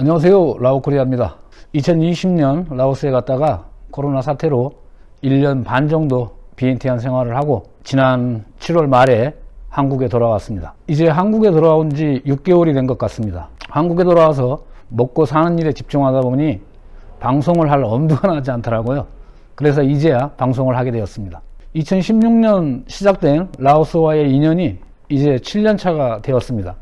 안녕하세요, 라오코리아입니다. 2020년 라오스에 갔다가 코로나 사태로 1년 반 정도 비엔티안 생활을 하고 지난 7월 말에 한국에 돌아왔습니다. 이제 한국에 돌아온 지 6개월이 된 것 같습니다. 한국에 돌아와서 먹고 사는 일에 집중하다 보니 방송을 할 엄두가 나지 않더라고요. 그래서 이제야 방송을 하게 되었습니다. 2016년 시작된 라오스와의 인연이 이제 7년 차가 되었습니다.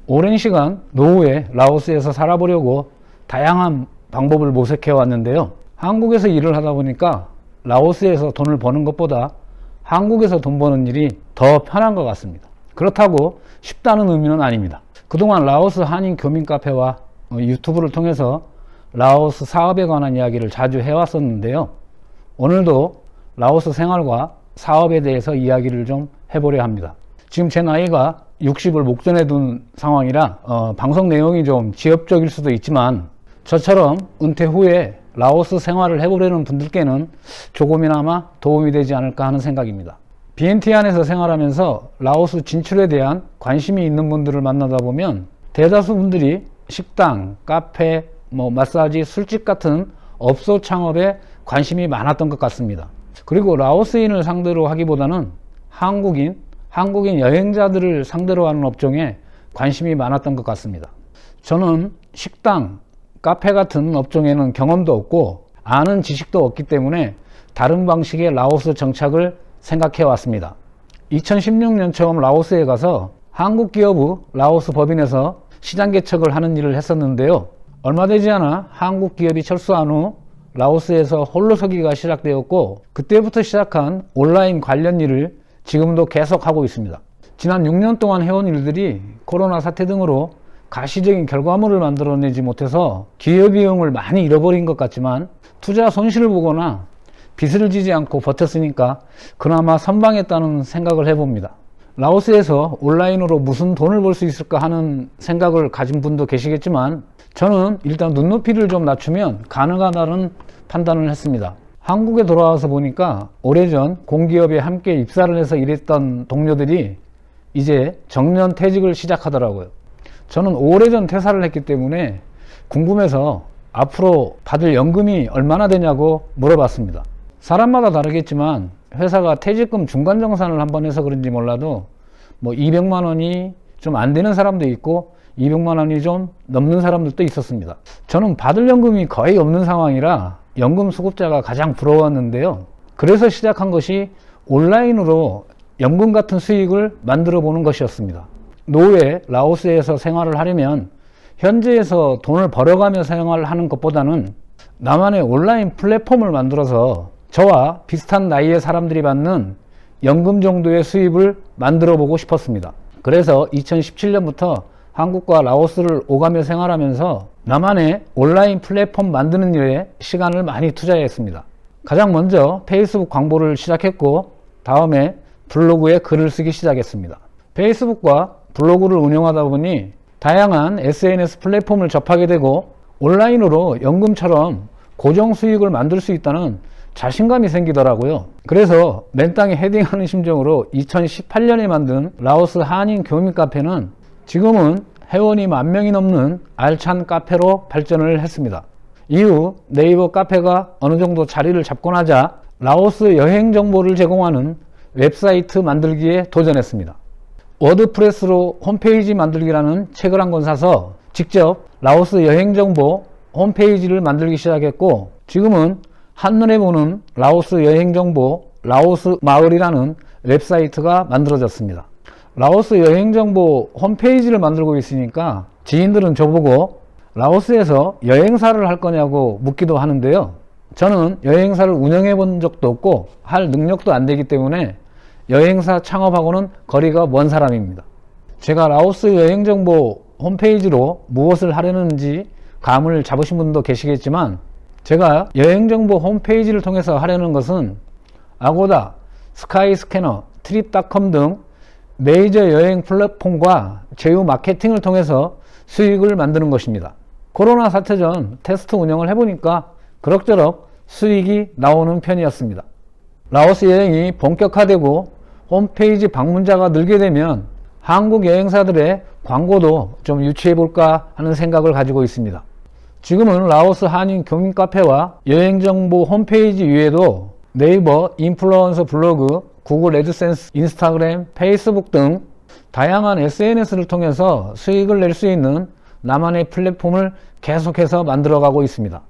오랜 시간 노후에 라오스에서 살아보려고 다양한 방법을 모색해 왔는데요. 한국에서 일을 하다 보니까 라오스에서 돈을 버는 것보다 한국에서 돈 버는 일이 더 편한 것 같습니다. 그렇다고 쉽다는 의미는 아닙니다. 그동안 라오스 한인 교민 카페와 유튜브를 통해서 라오스 사업에 관한 이야기를 자주 해왔었는데요. 오늘도 라오스 생활과 사업에 대해서 이야기를 좀 해보려 합니다. 지금 제 나이가 60을 목전에 둔 상황이라 방송 내용이 좀 지엽적일 수도 있지만 저처럼 은퇴 후에 라오스 생활을 해보려는 분들께는 조금이나마 도움이 되지 않을까 하는 생각입니다. 비엔티안에서 생활하면서 라오스 진출에 대한 관심이 있는 분들을 만나다 보면 대다수 분들이 식당, 카페, 마사지, 술집 같은 업소 창업에 관심이 많았던 것 같습니다. 그리고 라오스인을 상대로 하기보다는 한국인 여행자들을 상대로 하는 업종에 관심이 많았던 것 같습니다. 저는 식당, 카페 같은 업종에는 경험도 없고 아는 지식도 없기 때문에 다른 방식의 라오스 정착을 생각해 왔습니다. 2016년 처음 라오스에 가서 한국 기업의 라오스 법인에서 시장 개척을 하는 일을 했었는데요. 얼마 되지 않아 한국 기업이 철수한 후 라오스에서 홀로 서기가 시작되었고 그때부터 시작한 온라인 관련 일을 지금도 계속하고 있습니다. 지난 6년 동안 해온 일들이 코로나 사태 등으로 가시적인 결과물을 만들어내지 못해서 기여비용을 많이 잃어버린 것 같지만 투자 손실을 보거나 빚을 지지 않고 버텼으니까 그나마 선방했다는 생각을 해봅니다. 라오스에서 온라인으로 무슨 돈을 벌 수 있을까 하는 생각을 가진 분도 계시겠지만 저는 일단 눈높이를 좀 낮추면 가능하다는 판단을 했습니다. 한국에 돌아와서 보니까 오래전 공기업에 함께 입사를 해서 일했던 동료들이 이제 정년 퇴직을 시작하더라고요. 저는 오래전 퇴사를 했기 때문에 궁금해서 앞으로 받을 연금이 얼마나 되냐고 물어봤습니다. 사람마다 다르겠지만 회사가 퇴직금 중간정산을 한번 해서 그런지 몰라도 200만 원이 좀 안 되는 사람도 있고 200만 원이 좀 넘는 사람들도 있었습니다. 저는 받을 연금이 거의 없는 상황이라 연금 수급자가 가장 부러웠는데요. 그래서 시작한 것이 온라인으로 연금 같은 수익을 만들어 보는 것이었습니다. 노후에 라오스에서 생활을 하려면 현지에서 돈을 벌어가며 생활하는 것보다는 나만의 온라인 플랫폼을 만들어서 저와 비슷한 나이의 사람들이 받는 연금 정도의 수입을 만들어 보고 싶었습니다. 그래서 2017년부터 한국과 라오스를 오가며 생활하면서 나만의 온라인 플랫폼 만드는 일에 시간을 많이 투자했습니다. 가장 먼저 페이스북 광고를 시작했고 다음에 블로그에 글을 쓰기 시작했습니다. 페이스북과 블로그를 운영하다 보니 다양한 SNS 플랫폼을 접하게 되고 온라인으로 연금처럼 고정 수익을 만들 수 있다는 자신감이 생기더라고요. 그래서 맨땅에 헤딩하는 심정으로 2018년에 만든 라오스 한인 교민 카페는 지금은 회원이 10,000명이 넘는 알찬 카페로 발전을 했습니다. 이후 네이버 카페가 어느 정도 자리를 잡고 나자 라오스 여행 정보를 제공하는 웹사이트 만들기에 도전했습니다. 워드프레스로 홈페이지 만들기라는 책을 한 권 사서 직접 라오스 여행 정보 홈페이지를 만들기 시작했고 지금은 한눈에 보는 라오스 여행 정보 라오스 마을이라는 웹사이트가 만들어졌습니다. 라오스 여행 정보 홈페이지를 만들고 있으니까 지인들은 저보고 라오스에서 여행사를 할 거냐고 묻기도 하는데요. 저는 여행사를 운영해 본 적도 없고 할 능력도 안 되기 때문에 여행사 창업하고는 거리가 먼 사람입니다. 제가 라오스 여행 정보 홈페이지로 무엇을 하려는지 감을 잡으신 분도 계시겠지만 제가 여행 정보 홈페이지를 통해서 하려는 것은 아고다, 스카이스캐너, 트립닷컴 등 메이저 여행 플랫폼과 제휴 마케팅을 통해서 수익을 만드는 것입니다. 코로나 사태 전 테스트 운영을 해보니까 그럭저럭 수익이 나오는 편이었습니다. 라오스 여행이 본격화되고 홈페이지 방문자가 늘게 되면 한국 여행사들의 광고도 좀 유치해 볼까 하는 생각을 가지고 있습니다. 지금은 라오스 한인 교민 카페와 여행정보 홈페이지 외에도 네이버 인플루언서 블로그, 구글 애드센스, 인스타그램, 페이스북 등 다양한 SNS를 통해서 수익을 낼 수 있는 나만의 플랫폼을 계속해서 만들어가고 있습니다.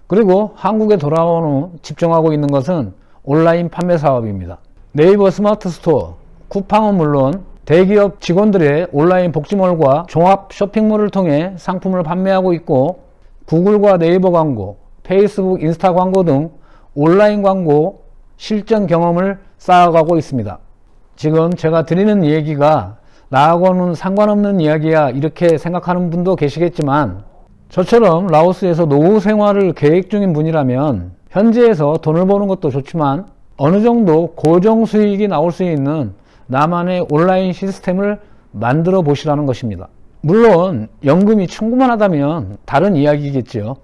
그리고 한국에 돌아온 후 집중하고 있는 것은 온라인 판매 사업입니다. 네이버 스마트 스토어, 쿠팡은 물론 대기업 직원들의 온라인 복지몰과 종합 쇼핑몰을 통해 상품을 판매하고 있고, 구글과 네이버 광고, 페이스북, 인스타 광고 등 온라인 광고 실전 경험을 쌓아가고 있습니다. 지금 제가 드리는 얘기가 나하고는 상관없는 이야기야 이렇게 생각하는 분도 계시겠지만, 저처럼 라오스에서 노후 생활을 계획 중인 분이라면 현지에서 돈을 버는 것도 좋지만 어느 정도 고정 수익이 나올 수 있는 나만의 온라인 시스템을 만들어 보시라는 것입니다. 물론 연금이 충분하다면 다른 이야기겠지요.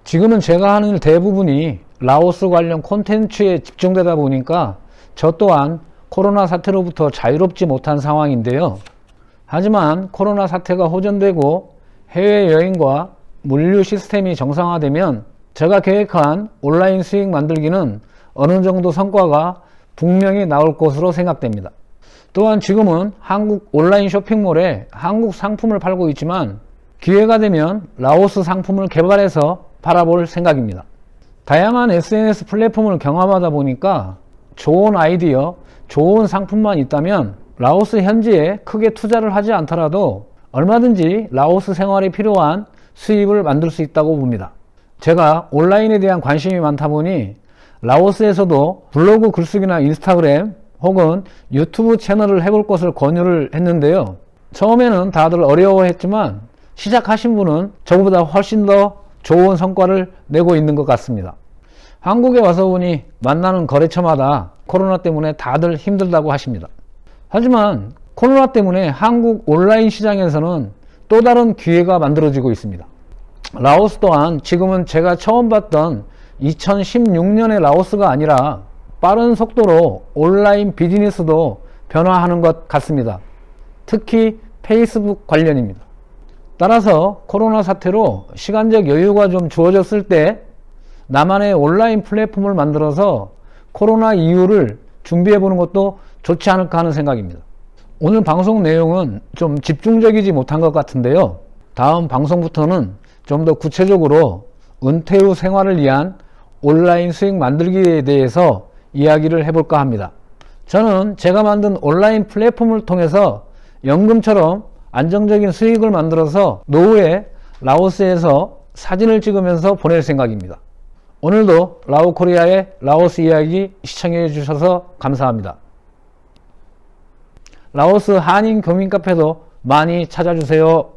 지금은 제가 하는 일 대부분이 라오스 관련 콘텐츠에 집중되다 보니까 저 또한 코로나 사태로부터 자유롭지 못한 상황인데요. 하지만 코로나 사태가 호전되고 해외여행과 물류 시스템이 정상화되면 제가 계획한 온라인 수익 만들기는 어느 정도 성과가 분명히 나올 것으로 생각됩니다. 또한 지금은 한국 온라인 쇼핑몰에 한국 상품을 팔고 있지만 기회가 되면 라오스 상품을 개발해서 팔아볼 생각입니다. 다양한 SNS 플랫폼을 경험하다 보니까 좋은 아이디어, 좋은 상품만 있다면 라오스 현지에 크게 투자를 하지 않더라도 얼마든지 라오스 생활에 필요한 수입을 만들 수 있다고 봅니다. 제가 온라인에 대한 관심이 많다 보니 라오스에서도 블로그 글쓰기나 인스타그램 혹은 유튜브 채널을 해볼 것을 권유를 했는데요. 처음에는 다들 어려워했지만 시작하신 분은 저보다 훨씬 더 좋은 성과를 내고 있는 것 같습니다. 한국에 와서 보니 만나는 거래처마다 코로나 때문에 다들 힘들다고 하십니다. 하지만 코로나 때문에 한국 온라인 시장에서는 또 다른 기회가 만들어지고 있습니다. 라오스 또한 지금은 제가 처음 봤던 2016년의 라오스가 아니라 빠른 속도로 온라인 비즈니스도 변화하는 것 같습니다. 특히 페이스북 관련입니다. 따라서 코로나 사태로 시간적 여유가 좀 주어졌을 때 나만의 온라인 플랫폼을 만들어서 코로나 이후를 준비해 보는 것도 좋지 않을까 하는 생각입니다. 오늘 방송 내용은 좀 집중적이지 못한 것 같은데요. 다음 방송부터는 좀 더 구체적으로 은퇴 후 생활을 위한 온라인 수익 만들기에 대해서 이야기를 해볼까 합니다. 저는 제가 만든 온라인 플랫폼을 통해서 연금처럼 안정적인 수익을 만들어서 노후에 라오스에서 사진을 찍으면서 보낼 생각입니다. 오늘도 라오코리아의 라오스 이야기 시청해 주셔서 감사합니다. 라오스 한인 교민 카페도 많이 찾아주세요.